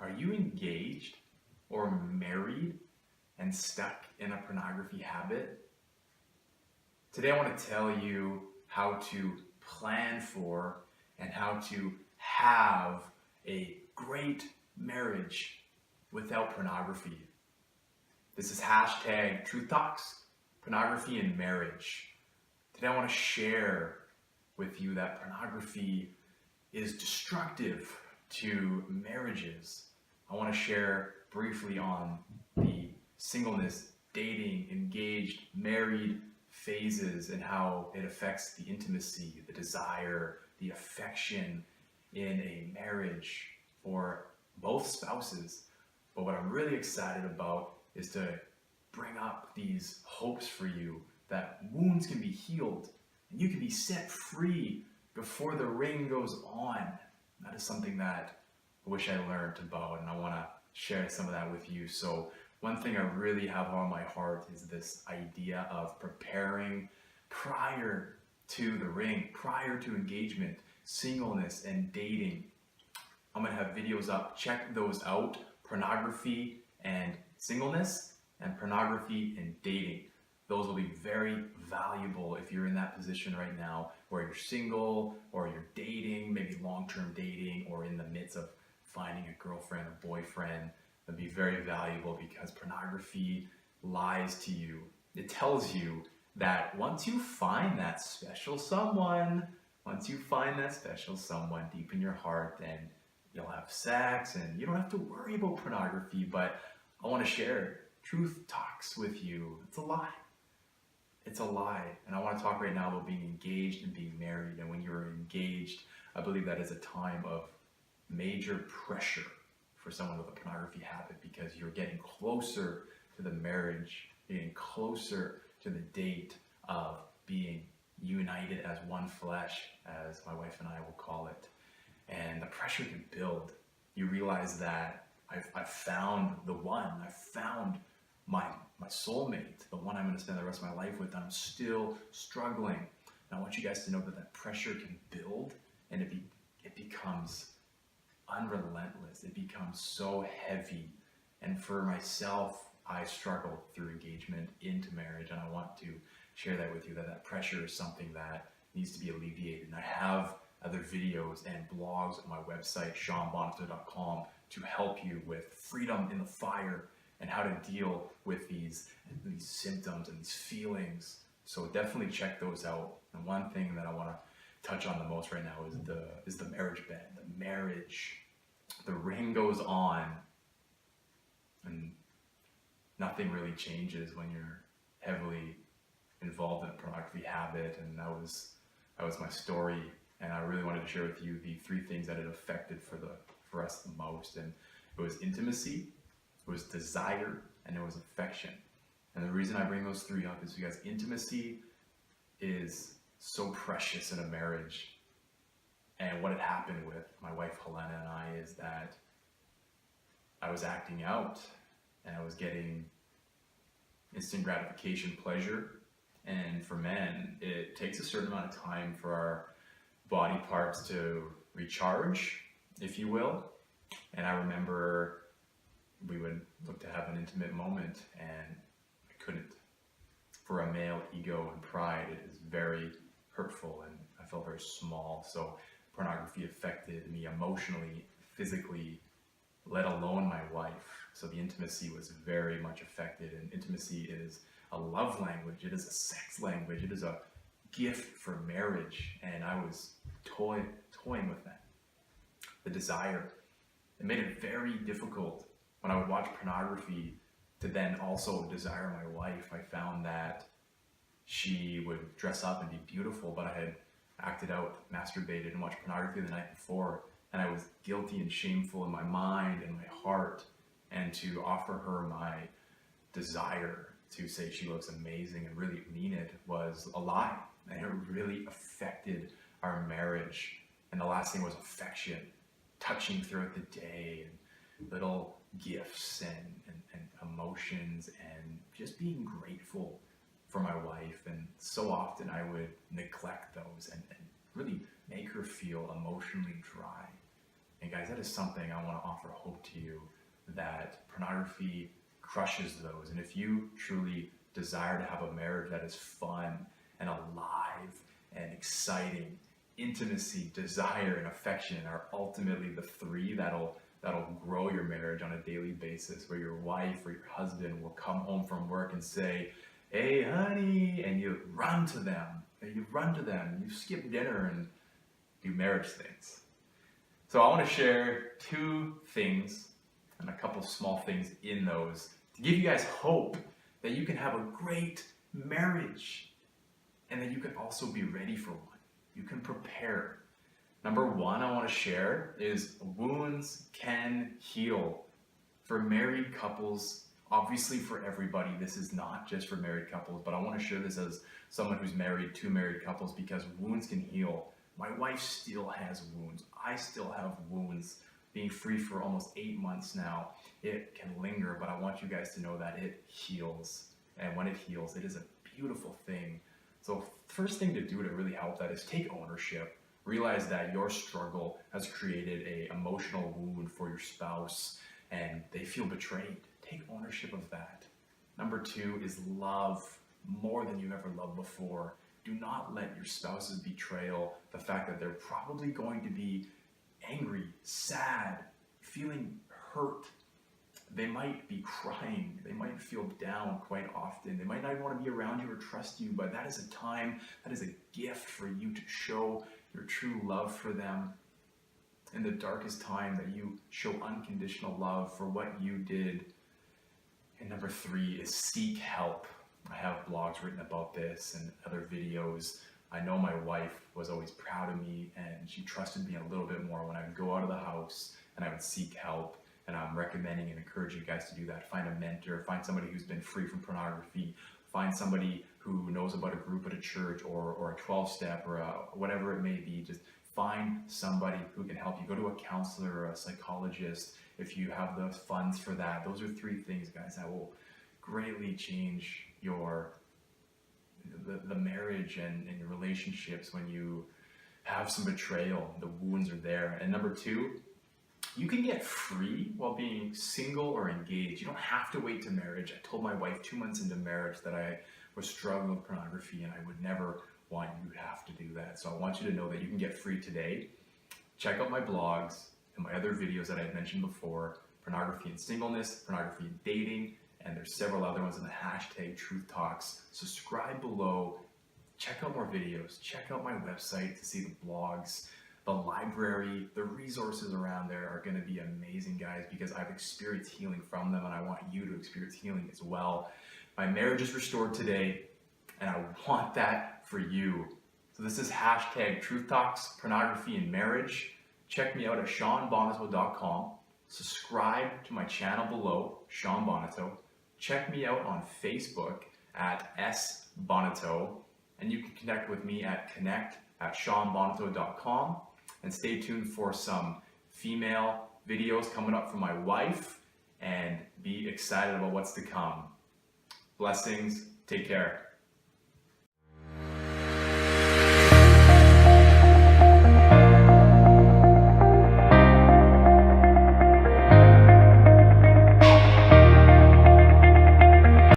Are you engaged or married and stuck in a pornography habit? Today I want to tell you how to plan for and how to have a great marriage without pornography. This is hashtag Truth Talks, Pornography and Marriage. Today I want to share with you that pornography is destructive to marriages. I want to share briefly on the singleness, dating, engaged, married phases and how it affects the intimacy, the desire, the affection in a marriage for both spouses. But what I'm really excited about is to bring up these hopes for you that wounds can be healed and you can be set free before the ring goes on. That is something that I wish I learned about, and I want to share some of that with you. So one thing I really have on my heart is this idea of preparing prior to the ring, prior to engagement, singleness, and dating. I'm going to have videos up. Check those out. Pornography and singleness, and pornography and dating. Those will be very valuable if you're in that position right now where you're single or you're dating, maybe long-term dating, or in the midst of finding a girlfriend or boyfriend. It'll be very valuable because pornography lies to you. It tells you that once you find that special someone deep in your heart, then you'll have sex and you don't have to worry about pornography. But I want to share Truth Talks with you. It's a lie. It's a lie. And I want to talk right now about being engaged and being married. And when you're engaged, I believe that is a time of major pressure for someone with a pornography habit, because you're getting closer to the marriage, getting closer to the date of being united as one flesh, as my wife and I will call it. And the pressure can build. You realize that I've found the one. I've found my soulmate, the one I'm going to spend the rest of my life with, and I'm still struggling. And I want you guys to know that pressure can build, and it becomes unrelentless. It becomes so heavy. And for myself, I struggled through engagement into marriage, and I want to share that with you, that pressure is something that needs to be alleviated. And I have other videos and blogs on my website, seanbonito.com, to help you with freedom in the fire and how to deal with these symptoms and these feelings. So definitely check those out. And one thing that I want to touch on the most right now is the marriage bed. The marriage, the ring goes on, and nothing really changes when you're heavily involved in a pornography habit. And that was my story. And I really wanted to share with you the three things that it affected for us the most. And it was intimacy, it was desire, and it was affection. And the reason I bring those three up is because intimacy is so precious in a marriage. And what had happened with my wife Helena and I is that I was acting out and I was getting instant gratification pleasure. And for men, it takes a certain amount of time for our body parts to recharge, if you will. And I remember we would look to have an intimate moment and I couldn't. For a male ego and pride, it is very hurtful, and I felt very small. So pornography affected me emotionally, physically, let alone my wife. So the intimacy was very much affected. And intimacy is a love language. It is a sex language. It is a gift for marriage. And I was toying with that. The desire. It made it very difficult when I would watch pornography to then also desire my wife. I found that she would dress up and be beautiful, but I had acted out, masturbated, and watched pornography the night before, and I was guilty and shameful in my mind and my heart. And to offer her my desire, to say she looks amazing and really mean it, was a lie, and it really affected our marriage. And the last thing was affection, touching throughout the day, and little gifts and emotions, and just being grateful for my wife. And so often I would neglect those and really make her feel emotionally dry. And guys, that is something I want to offer hope to you, that pornography crushes those. And if you truly desire to have a marriage that is fun and alive and exciting, intimacy, desire, and affection are ultimately the three that'll grow your marriage on a daily basis, where your wife or your husband will come home from work and say, "Hey honey," and you run to them, you skip dinner and do marriage things. So I want to share two things and a couple small things in those to give you guys hope that you can have a great marriage and that you can also be ready for one. You can prepare. Number one I want to share is wounds can heal. For married couples, obviously for everybody, this is not just for married couples, but I want to share this as someone who's married to married couples, because wounds can heal. My wife still has wounds. I still have wounds. Being free for almost 8 months now, it can linger, but I want you guys to know that it heals. And when it heals, it is a beautiful thing. So first thing to do to really help that is take ownership. Realize that your struggle has created an emotional wound for your spouse and they feel betrayed. Take ownership of that. Number two is love more than you've ever loved before. Do not let your spouse's betrayal, the fact that they're probably going to be angry, sad, feeling hurt. They might be crying. They might feel down quite often. They might not want to be around you or trust you, but that is a time, that is a gift for you to show your true love for them. In the darkest time, that you show unconditional love for what you did. And number three is seek help. I have blogs written about this and other videos. I know my wife was always proud of me and she trusted me a little bit more when I would go out of the house and I would seek help. And I'm recommending and encouraging you guys to do that. Find a mentor, find somebody who's been free from pornography, find somebody who knows about a group at a church or a 12-step or whatever it may be. Just find somebody who can help you. Go to a counselor or a psychologist if you have the funds for that. Those are three things, guys, that will greatly change the marriage and your relationships when you have some betrayal. The wounds are there. And number two, you can get free while being single or engaged. You don't have to wait to marriage. I told my wife 2 months into marriage that I was struggling with pornography and I would never want you to have to do that. So I want you to know that you can get free today. Check out my blogs and my other videos that I had mentioned before, pornography and singleness, pornography and dating, and there's several other ones in the hashtag Truth Talks. Subscribe below, check out more videos, check out my website to see the blogs, the library, the resources around there are going to be amazing, guys, because I've experienced healing from them and I want you to experience healing as well. My marriage is restored today and I want that for you. So this is hashtag Truth Talks, pornography and marriage. Check me out at SeanBonato.com. Subscribe to my channel below, Sean Bonato. Check me out on Facebook at sbonato, and you can connect with me at connect@SeanBonato.com. And stay tuned for some female videos coming up from my wife, and be excited about what's to come. Blessings. Take care.